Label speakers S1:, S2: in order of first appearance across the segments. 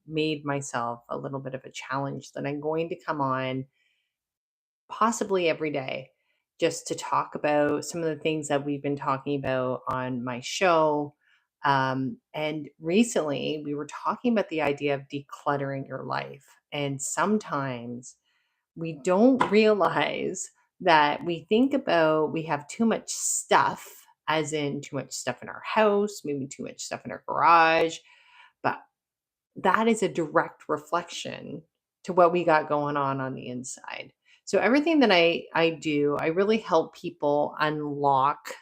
S1: made myself a little bit of a challenge that I'm going to come on possibly every day just to talk about some of the things that we've been talking about on my show. And recently, we were talking about the idea of decluttering your life. And sometimes we don't realize that we think about we have too much stuff, as in too much stuff in our house, maybe too much stuff in our garage. But that is a direct reflection to what we got going on the inside. So everything that I do, I really help people unlock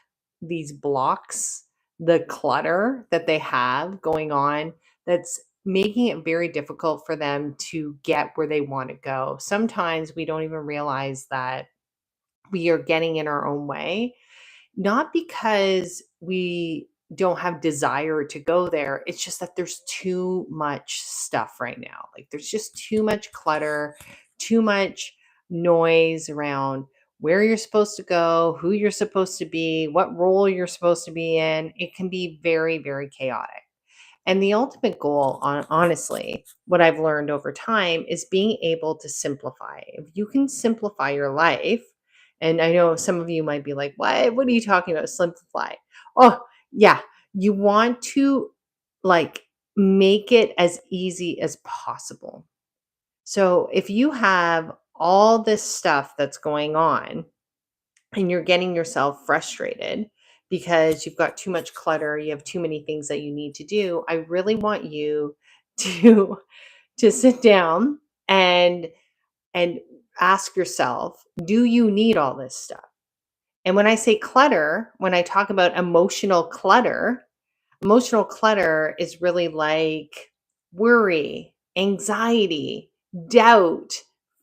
S1: these blocks, the clutter that they have going on that's making it very difficult for them to get where they want to go. Sometimes we don't even realize that we are getting in our own way, not because we don't have desire to go there. It's just that there's too much stuff right now. Like there's just too much clutter, too much noise around where you're supposed to go, who you're supposed to be, what role you're supposed to be in. It can be very, very chaotic. And the ultimate goal, honestly, what I've learned over time is being able to simplify. If you can simplify your life, and I know some of you might be like, what? What are you talking about? Simplify. Oh, yeah. You want to like make it as easy as possible. So if you have all this stuff that's going on, and you're getting yourself frustrated because you've got too much clutter, you have too many things that you need to do, I really want you to sit down and and ask yourself, do you need all this stuff? And when I say clutter, when I talk about emotional clutter is really like worry, anxiety, doubt,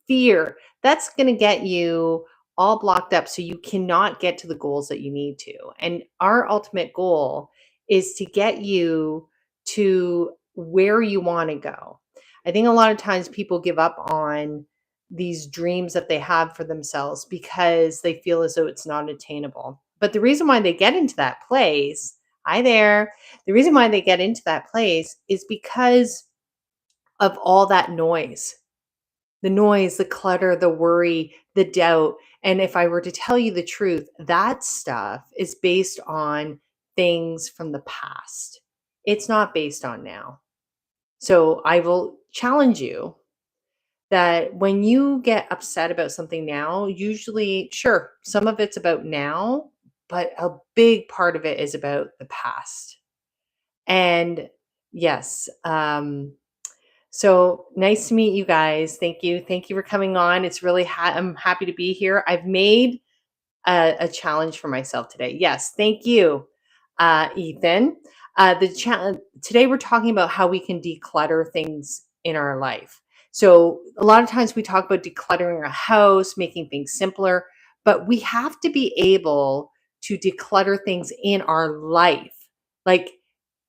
S1: fear. That's going to get you all blocked up so you cannot get to the goals that you need to. And our ultimate goal is to get you to where you want to go. I think a lot of times people give up on these dreams that they have for themselves because they feel as though it's not attainable. But the reason why they get into that place, hi there, the reason why they get into that place is because of all that noise. The noise, the clutter, the worry, the doubt. And if I were to tell you the truth, that stuff is based on things from the past. It's not based on now. So I will challenge you that when you get upset about something now, usually, sure, some of it's about now, but a big part of it is about the past. And yes, so nice to meet you guys. Thank you. Thank you for coming on. It's really, I'm happy to be here. I've made a challenge for myself today. Yes. Thank you, Ethan. Today we're talking about how we can declutter things in our life. So a lot of times we talk about decluttering our house, making things simpler, but we have to be able to declutter things in our life. Like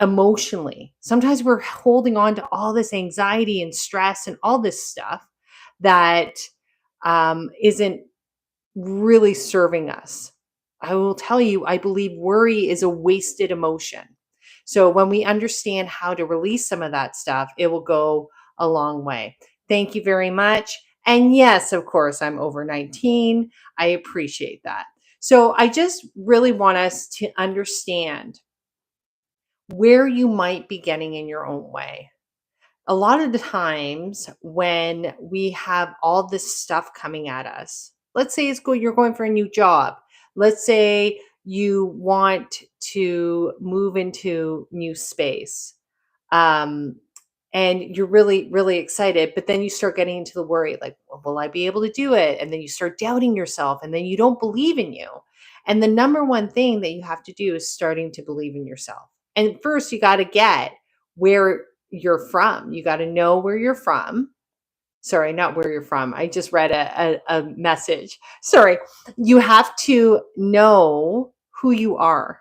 S1: emotionally. Sometimes we're holding on to all this anxiety and stress and all this stuff that isn't really serving us. I will tell you, I believe worry is a wasted emotion. So when we understand how to release some of that stuff, it will go a long way. Thank you very much. And yes, of course, I'm over 19. I appreciate that. So I just really want us to understand where you might be getting in your own way. A lot of the times when we have all this stuff coming at us, let's say you're going for a new job. Let's say you want to move into new space. Um, and you're really, really excited, but then you start getting into the worry, like, well, will I be able to do it? And then you start doubting yourself, and then you don't believe in you. And the number one thing that you have to do is starting to believe in yourself. And first, you got to get where you're from. You got to know where you're from. Sorry, not where you're from. I just read a message. Sorry. You have to know who you are.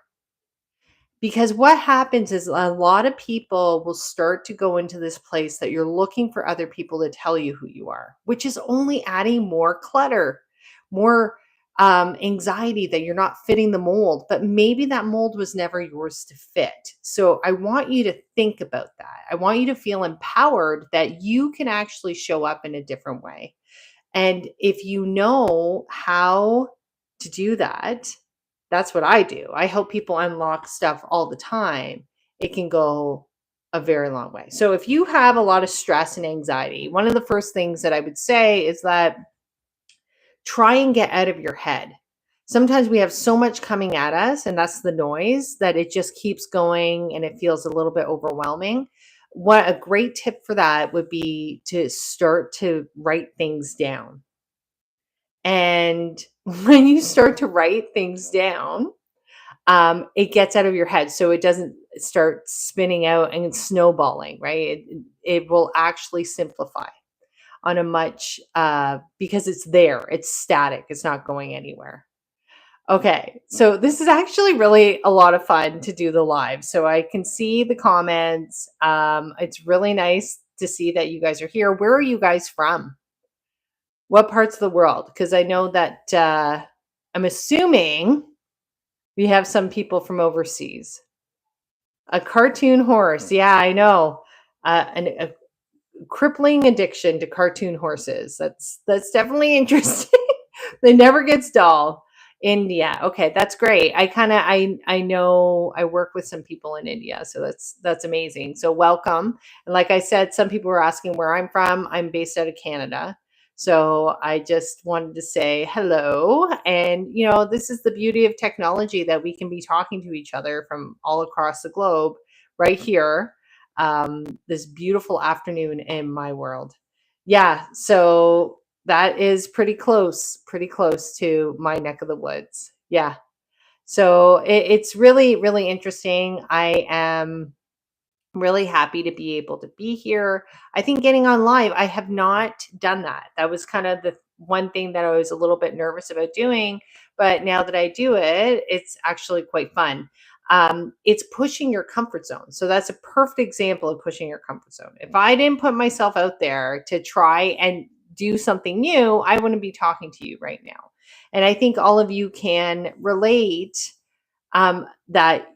S1: Because what happens is a lot of people will start to go into this place that you're looking for other people to tell you who you are, which is only adding more clutter, more anxiety that you're not fitting the mold, but maybe that mold was never yours to fit. So I want you to think about that. I want you to feel empowered that you can actually show up in a different way. And if you know how to do that, that's what I do. I help people unlock stuff all the time. It can go a very long way. So if you have a lot of stress and anxiety, one of the first things that I would say is that try and get out of your head. Sometimes we have so much coming at us, and that's the noise, that it just keeps going and it feels a little bit overwhelming. What a great tip for that would be to start to write things down. And when you start to write things down, it gets out of your head. So it doesn't start spinning out and snowballing, right? It will actually simplify on a much, because it's there, it's static, it's not going anywhere. Okay, so this is actually really a lot of fun to do the live. So I can see the comments. It's really nice to see that you guys are here. Where are you guys from? What parts of the world? Because I know that I'm assuming we have some people from overseas. A cartoon horse. Yeah, I know. A crippling addiction to cartoon horses. That's definitely interesting. It never gets dull. India. Okay, that's great. I know I work with some people in India, so that's amazing. So welcome. And like I said, some people were asking where I'm from. I'm based out of Canada. So I just wanted to say hello. And this is the beauty of technology, that we can be talking to each other from all across the globe right here, this beautiful afternoon in my world. Yeah, so that is pretty close to my neck of the woods. Yeah. So it's really, really interesting. I am really happy to be able to be here. I think getting on live, I have not done that. That was kind of the one thing that I was a little bit nervous about doing. But now that I do it, it's actually quite fun. It's pushing your comfort zone. So that's a perfect example of pushing your comfort zone. If I didn't put myself out there to try and do something new, I wouldn't be talking to you right now. And I think all of you can relate, that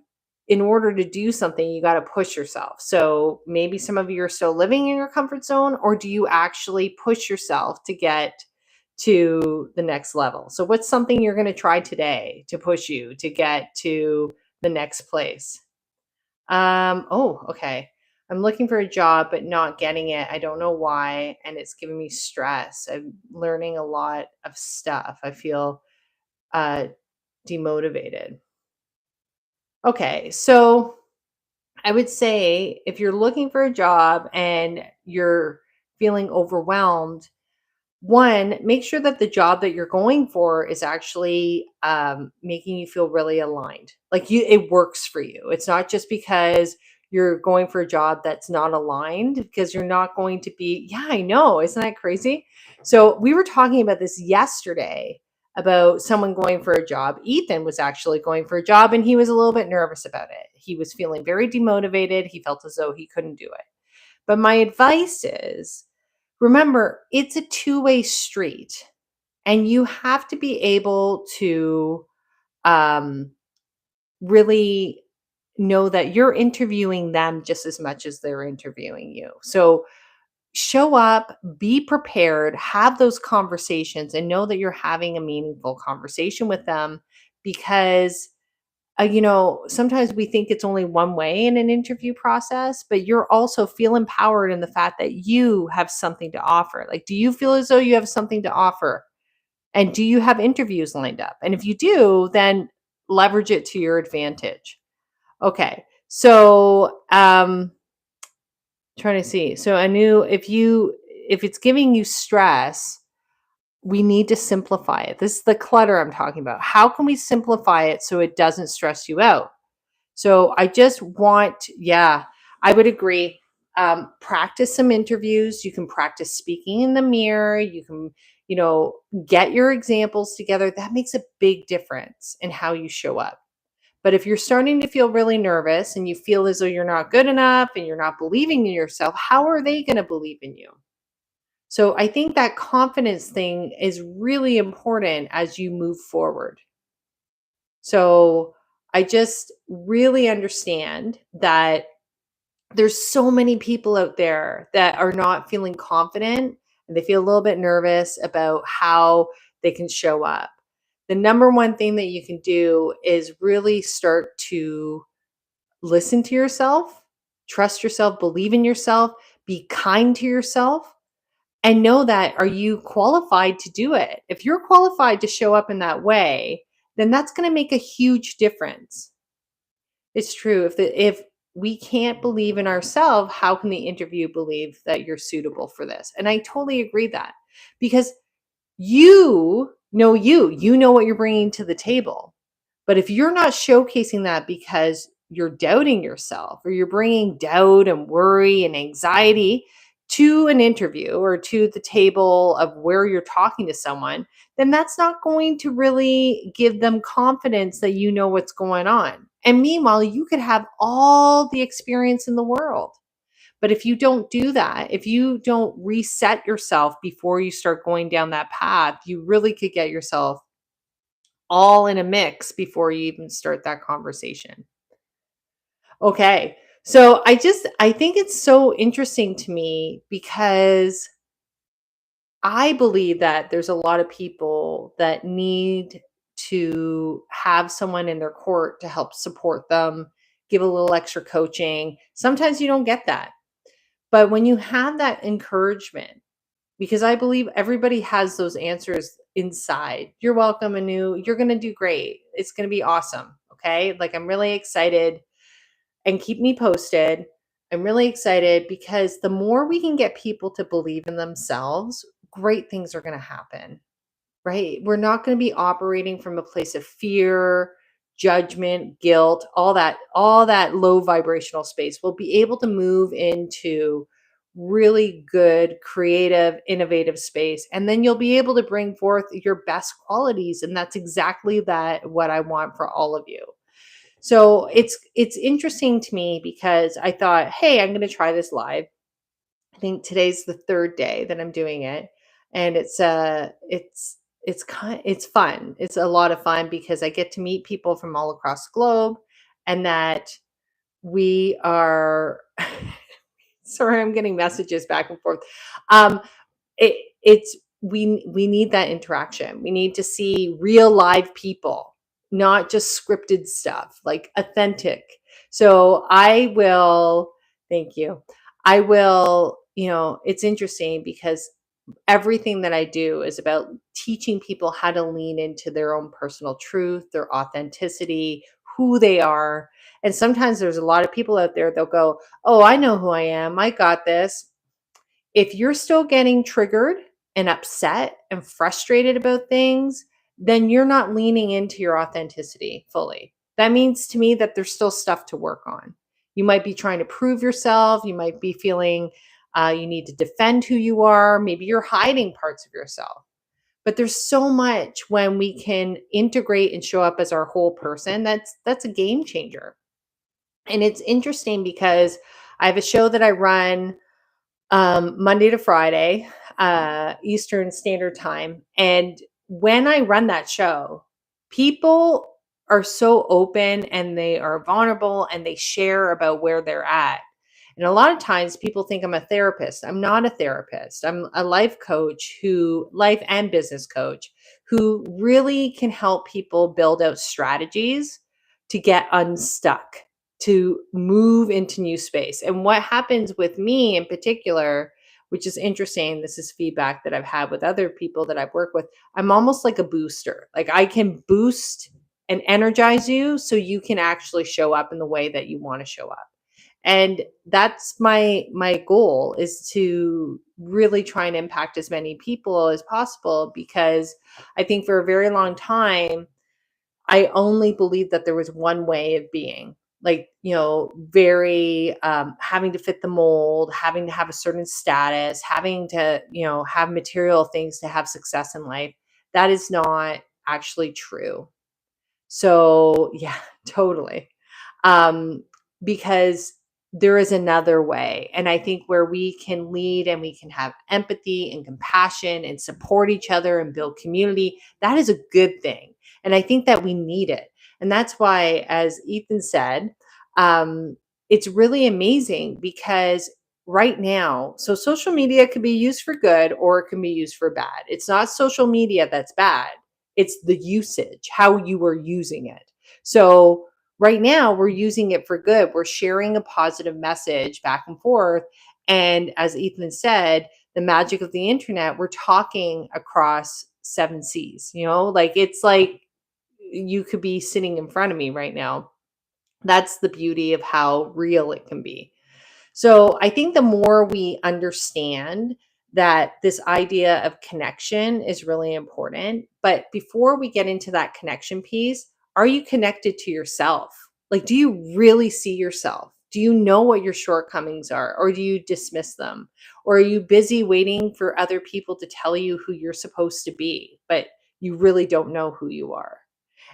S1: in order to do something, you got to push yourself. So maybe some of you are still living in your comfort zone, or do you actually push yourself to get to the next level? So what's something you're going to try today to push you to get to the next place? Oh, okay. I'm looking for a job, but not getting it. I don't know why. And it's giving me stress. I'm learning a lot of stuff. I feel uh, demotivated. Okay. So I would say if you're looking for a job and you're feeling overwhelmed, one, make sure that the job that you're going for is actually making you feel really aligned. Like it works for you. It's not just because you're going for a job that's not aligned, because you're not going to be. Yeah, I know. Isn't that crazy? So we were talking about this yesterday about someone going for a job. Ethan was actually going for a job and he was a little bit nervous about it. He was feeling very demotivated. He felt as though he couldn't do it. But my advice is, remember, it's a two-way street, and you have to be able to um, really know that you're interviewing them just as much as they're interviewing you. So show up, be prepared, have those conversations, and know that you're having a meaningful conversation with them, because sometimes we think it's only one way in an interview process, but you're also feel empowered in the fact that you have something to offer. Like, do you feel as though you have something to offer? And do you have interviews lined up? And if you do, then leverage it to your advantage. Okay. So, trying to see. So I knew if it's giving you stress, we need to simplify it. This is the clutter I'm talking about. How can we simplify it so it doesn't stress you out? So I just want, yeah, I would agree. Practice some interviews. You can practice speaking in the mirror. You can, get your examples together. That makes a big difference in how you show up. But if you're starting to feel really nervous and you feel as though you're not good enough and you're not believing in yourself, how are they going to believe in you? So I think that confidence thing is really important as you move forward. So I just really understand that there's so many people out there that are not feeling confident and they feel a little bit nervous about how they can show up. The number one thing that you can do is really start to listen to yourself, trust yourself, believe in yourself, be kind to yourself, and know that are you qualified to do it? If you're qualified to show up in that way, then that's going to make a huge difference. It's true. If we can't believe in ourselves, how can the interview believe that you're suitable for this? And I totally agree that because you know what you're bringing to the table. But if you're not showcasing that because you're doubting yourself or you're bringing doubt and worry and anxiety to an interview or to the table of where you're talking to someone, then that's not going to really give them confidence that you know what's going on. And meanwhile, you could have all the experience in the world. But if you don't do that, if you don't reset yourself before you start going down that path, you really could get yourself all in a mix before you even start that conversation. Okay. So I think it's so interesting to me because I believe that there's a lot of people that need to have someone in their court to help support them, give a little extra coaching. Sometimes you don't get that. But when you have that encouragement, because I believe everybody has those answers inside. You're welcome, Anu. You're going to do great. It's going to be awesome. Okay. Like, I'm really excited and keep me posted. I'm really excited because the more we can get people to believe in themselves, great things are going to happen, right? We're not going to be operating from a place of fear, judgment, guilt, all that low vibrational space. We'll be able to move into really good, creative, innovative space. And then you'll be able to bring forth your best qualities. And that's exactly what I want for all of you. So it's interesting to me because I thought, hey, I'm going to try this live. I think today's the third day that I'm doing it, and it's fun. It's a lot of fun because I get to meet people from all across the globe, and that we are. Sorry, I'm getting messages back and forth. Um, it's we need that interaction. We need to see real live people, not just scripted stuff, like authentic. So I will, thank you. I will, it's interesting because everything that I do is about teaching people how to lean into their own personal truth, their authenticity, who they are. And sometimes there's a lot of people out there, they'll go, "Oh, I know who I am. I got this." If you're still getting triggered and upset and frustrated about things, then you're not leaning into your authenticity fully. That means to me that there's still stuff to work on. You might be trying to prove yourself. You might be feeling you need to defend who you are. Maybe you're hiding parts of yourself. But there's so much when we can integrate and show up as our whole person. That's a game changer. And it's interesting because I have a show that I run Monday to Friday, Eastern Standard Time. And when I run that show, people are so open and they are vulnerable and they share about where they're at. And a lot of times people think I'm a therapist. I'm not a therapist. I'm a life and business coach who really can help people build out strategies to get unstuck, to move into new space. And what happens with me in particular, which is interesting, this is feedback that I've had with other people that I've worked with. I'm almost like a booster. Like, I can boost and energize you so you can actually show up in the way that you want to show up. And that's my goal, is to really try and impact as many people as possible, because I think for a very long time I only believed that there was one way of being, like, very having to fit the mold, having to have a certain status, having to, have material things to have success in life. That is not actually true. So, yeah, totally. Um, because there is another way. And I think where we can lead and we can have empathy and compassion and support each other and build community, that is a good thing. And I think that we need it. And that's why, as Ethan said, um, it's really amazing because right now, so social media can be used for good or it can be used for bad. It's not social media that's bad, it's the usage, how you are using it. So, right now, we're using it for good. We're sharing a positive message back and forth. And as Ethan said, the magic of the internet, we're talking across seven seas, like it's like you could be sitting in front of me right now. That's the beauty of how real it can be. So I think the more we understand that this idea of connection is really important. But before we get into that connection piece, are you connected to yourself? Like, do you really see yourself? Do you know what your shortcomings are, or do you dismiss them? Or are you busy waiting for other people to tell you who you're supposed to be, but you really don't know who you are?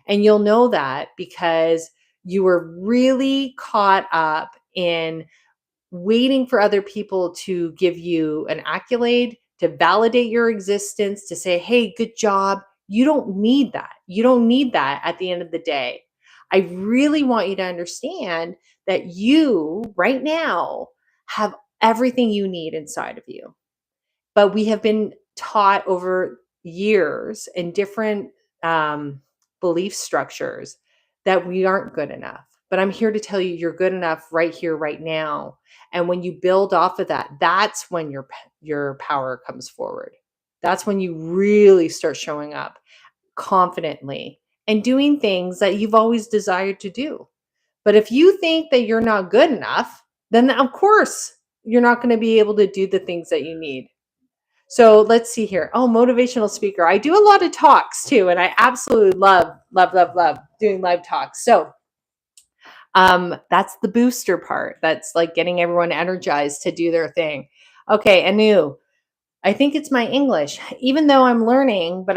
S1: And you'll know that because you were really caught up in waiting for other people to give you an accolade, to validate your existence, to say, hey, good job. You don't need that. You don't need that at the end of the day. I really want you to understand that you, right now, have everything you need inside of you. But we have been taught over years in different um, belief structures that we aren't good enough. But I'm here to tell you, you're good enough right here, right now. And when you build off of that, that's when your power comes forward. That's when you really start showing up confidently and doing things that you've always desired to do. But if you think that you're not good enough, then of course you're not going to be able to do the things that you need. So let's see here. Oh, motivational speaker. I do a lot of talks too, and I absolutely love doing live talks. So that's the booster part. That's like getting everyone energized to do their thing. Okay, Anu, I think it's my English. Even though I'm learning, but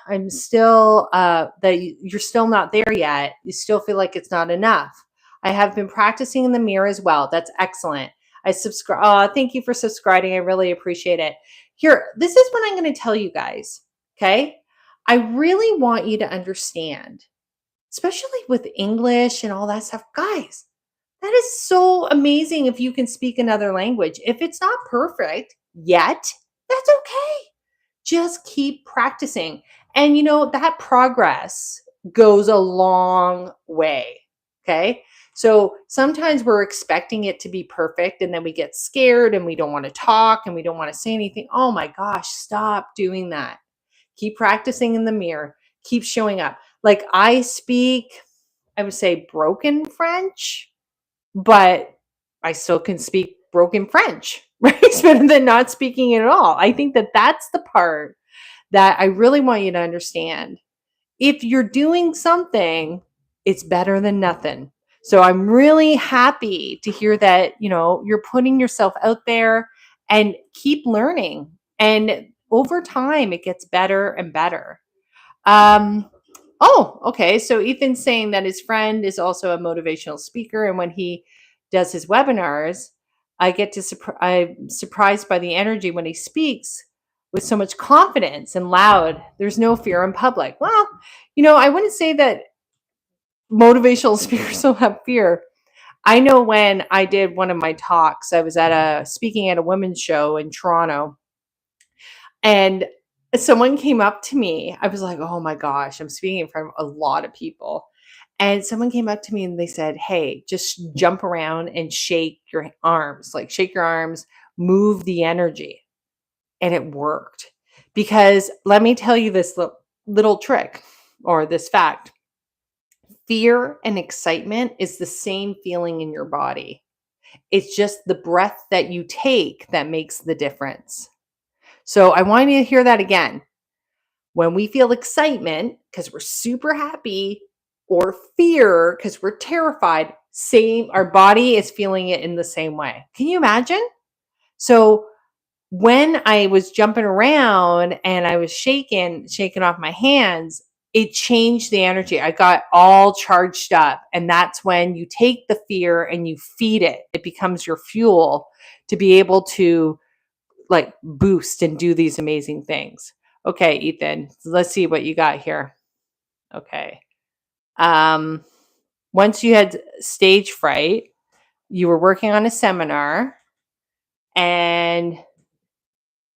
S1: I'm still that you're still not there yet. You still feel like it's not enough. I have been practicing in the mirror as well. That's excellent. I subscribe. Thank you for subscribing. I really appreciate it. Here, this is what I'm going to tell you guys. Okay, I really want you to understand, especially with English and all that stuff, guys. That is so amazing if you can speak another language. If it's not perfect yet, that's okay. Just keep practicing. And that progress goes a long way. Okay. So sometimes we're expecting it to be perfect and then we get scared and we don't want to talk and we don't want to say anything. Oh my gosh, stop doing that. Keep practicing in the mirror. Keep showing up. Like I speak, I would say broken French, but I still can speak broken French, right? It's better than not speaking it at all. I think that that's the part that I really want you to understand. If you're doing something, it's better than nothing. So I'm really happy to hear that, you're putting yourself out there and keep learning. And over time, it gets better and better. Um, Oh, okay. So Ethan's saying that his friend is also a motivational speaker, and when he does his webinars, I'm surprised by the energy when he speaks with so much confidence and loud. There's no fear in public. Well, I wouldn't say that motivational speakers don't have fear. I know when I did one of my talks, I was speaking at a women's show in Toronto, and someone came up to me. I was like, oh my gosh, I'm speaking in front of a lot of people. And someone came up to me and they said, hey, just jump around and shake your arms, like shake your arms, move the energy. And it worked. Because let me tell you this little trick or this fact. Fear and excitement is the same feeling in your body. It's just the breath that you take that makes the difference. So I want you to hear that again. When we feel excitement because we're super happy or fear because we're terrified, our body is feeling it in the same way. Can you imagine? So when I was jumping around and I was shaking off my hands, it changed the energy. I got all charged up. And that's when you take the fear and you feed it. It becomes your fuel to be able to like boost and do these amazing things. Okay, Ethan, let's see what you got here. Okay. Once you had stage fright, you were working on a seminar and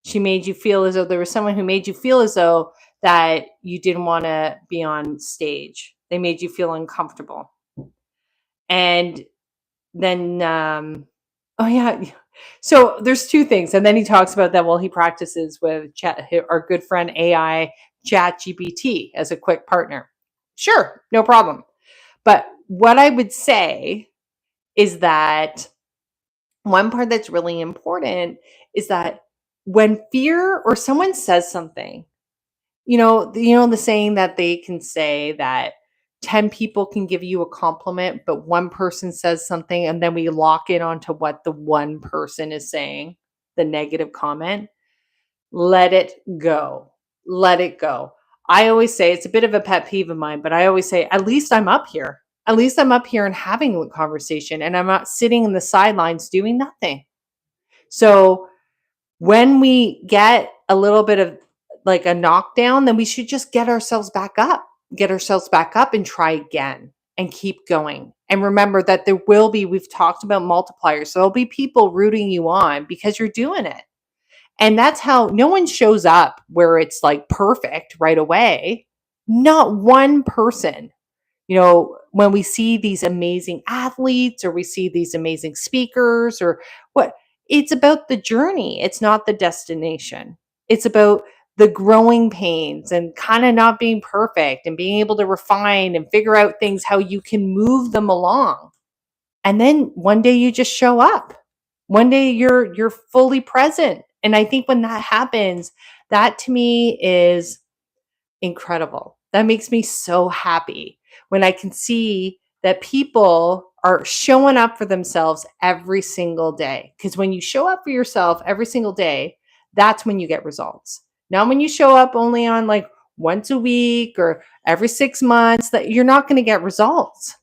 S1: she made you feel as though there was someone who made you feel as though that you didn't want to be on stage. They made you feel uncomfortable. And then, oh yeah. So there's two things. And then he talks about that. Well, he practices with our good friend AI ChatGPT as a quick partner. Sure, no problem. But what I would say is that one part that's really important is that when fear or someone says something, the saying that they can say that 10 people can give you a compliment, but one person says something and then we lock in onto what the one person is saying, the negative comment. Let it go. Let it go. I always say it's a bit of a pet peeve of mine, but I always say, at least I'm up here. At least I'm up here and having a conversation and I'm not sitting in the sidelines doing nothing. So when we get a little bit of like a knockdown, then we should just get ourselves back up and try again and keep going. And remember that we've talked about multipliers. So there'll be people rooting you on because you're doing it. And that's how no one shows up where it's like perfect right away. Not one person. When we see these amazing athletes or we see these amazing speakers or what, it's about the journey. It's not the destination. It's about the growing pains and kind of not being perfect and being able to refine and figure out things, how you can move them along. And then one day you just show up. One day you're fully present. And I think when that happens, that to me is incredible. That makes me so happy when I can see that people are showing up for themselves every single day. Because when you show up for yourself every single day, that's when you get results. Not when you show up only on like once a week or every 6 months, that you're not going to get results.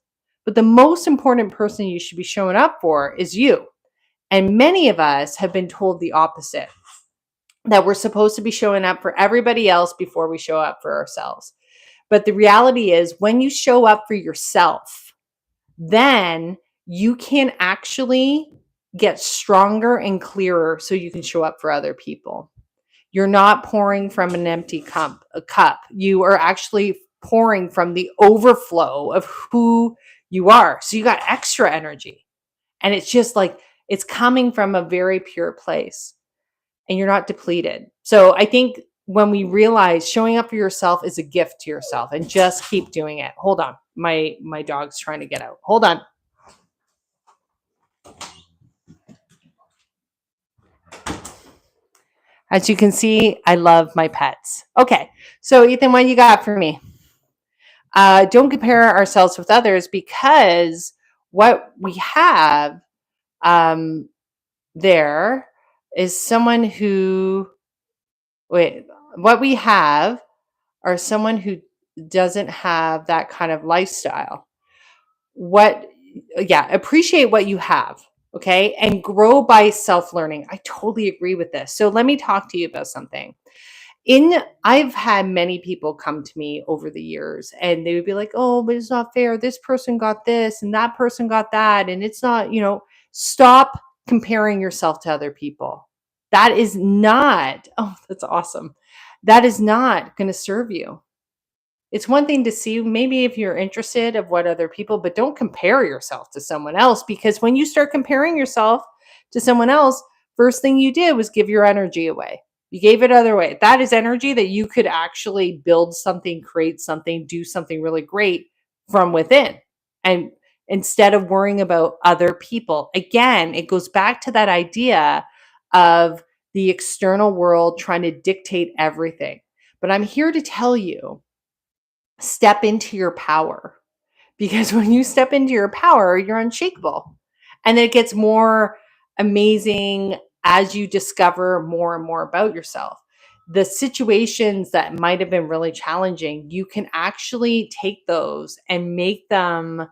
S1: But the most important person you should be showing up for is you. And many of us have been told the opposite, that we're supposed to be showing up for everybody else before we show up for ourselves. But the reality is when you show up for yourself, then you can actually get stronger and clearer so you can show up for other people. You're not pouring from an empty cup. You are actually pouring from the overflow of who you are. So you got extra energy. And it's just like, it's coming from a very pure place and you're not depleted. So I think when we realize showing up for yourself is a gift to yourself and just keep doing it. Hold on. My dog's trying to get out. Hold on. As you can see, I love my pets. Okay. So Ethan, what you got for me? Don't compare ourselves with others, because what we have there is someone who, what we have are someone who doesn't have that kind of lifestyle. Appreciate what you have, okay? And grow by self-learning. I totally agree with this. So let me talk to you about something. I've had many people come to me over the years and they would be like, oh, but it's not fair. This person got this and that person got that. And it's not, stop comparing yourself to other people. That is not, oh, that's awesome. That is not going to serve you. It's one thing to see maybe if you're interested of what other people, but don't compare yourself to someone else, because when you start comparing yourself to someone else, first thing you did was give your energy away. You gave it other way. That is energy that you could actually build something, create something, do something really great from within. And instead of worrying about other people, again, it goes back to that idea of the external world trying to dictate everything. But I'm here to tell you, step into your power, because when you step into your power, you're unshakable. And then it gets more amazing as you discover more and more about yourself. the situations that might have been really challenging, you can actually take those and make them,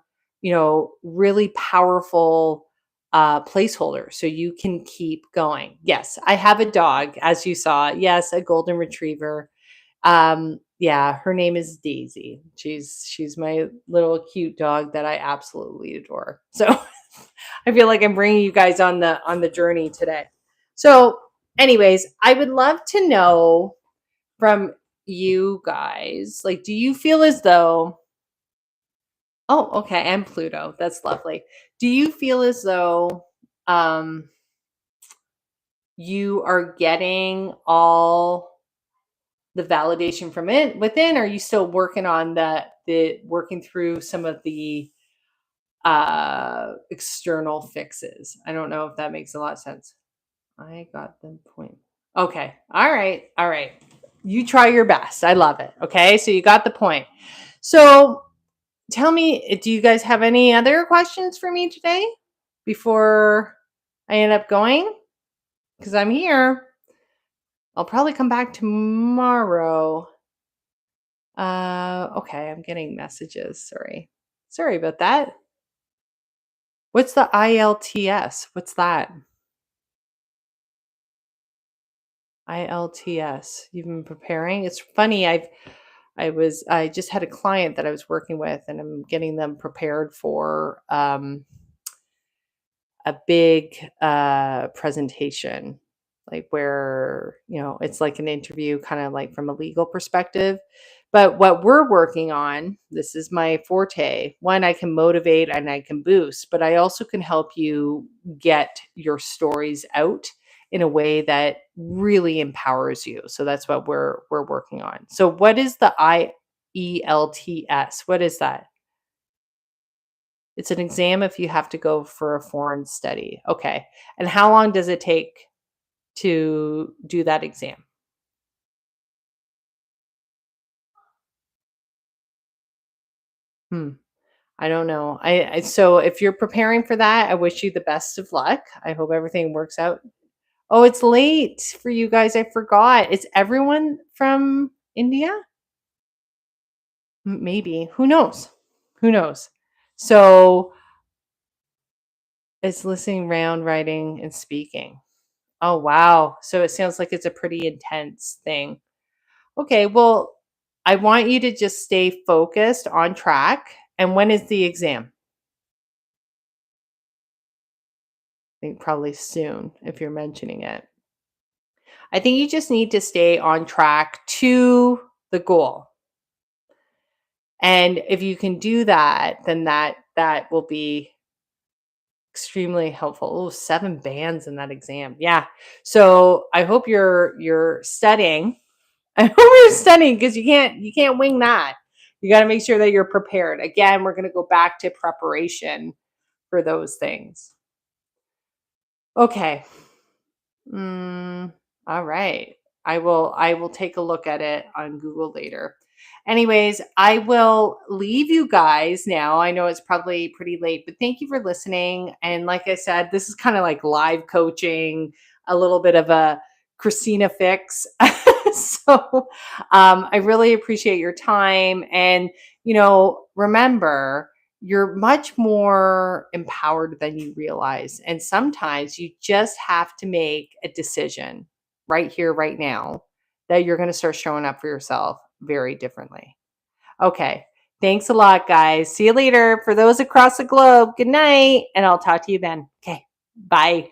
S1: really powerful placeholders so you can keep going. Yes, I have a dog, as you saw. Yes, a golden retriever. Yeah, her name is Daisy. She's my little cute dog that I absolutely adore. So I feel like I'm bringing you guys on the journey today. So, anyways, I would love to know from you guys, like, do you feel as though, oh, okay, and Pluto, that's lovely. Do you feel as though um, you are getting all the validation from it within? Or are you still working on the working through some of the external fixes? I don't know if that makes a lot of sense. I got the point. Okay. All right. All right. You try your best. I love it. Okay. So you got the point. So tell me, do you guys have any other questions for me today before I end up going? Because I'm here. I'll probably come back tomorrow. Okay. I'm getting messages. Sorry. Sorry about that. What's the ILTS? What's that? ILTS. You've been preparing? It's funny. I just had a client that I was working with, and I'm getting them prepared for a big presentation, like where, it's like an interview, kind of like from a legal perspective. But what we're working on, this is my forte. One, I can motivate and I can boost, but I also can help you get your stories out in a way that really empowers you. So that's what we're working on. So what is the IELTS? What is that? It's an exam if you have to go for a foreign study. Okay. And how long does it take to do that exam? Hmm. I don't know. So if you're preparing for that, I wish you the best of luck. I hope everything works out. Oh, it's late for you guys. I forgot. It's everyone from India? Maybe. Who knows? Who knows? So it's listening, round, writing, and speaking. Oh, wow. So it sounds like it's a pretty intense thing. Okay, well, I want you to just stay focused on track. And when is the exam? I think probably soon if you're mentioning it. I think you just need to stay on track to the goal. And if you can do that, then that will be extremely helpful. Oh, 7 bands in that exam. Yeah. So I hope you're studying. I hope you're studying because you can't wing that. You got to make sure that you're prepared. Again, we're going to go back to preparation for those things. Okay. All right. I will take a look at it on Google later. Anyways, I will leave you guys now. I know it's probably pretty late, but thank you for listening. And like I said, this is kind of like live coaching, a little bit of a Kristina fix. So I really appreciate your time. And, remember, you're much more empowered than you realize. And sometimes you just have to make a decision right here, right now, that you're going to start showing up for yourself very differently. Okay. Thanks a lot, guys. See you later. For those across the globe, good night. And I'll talk to you then. Okay. Bye.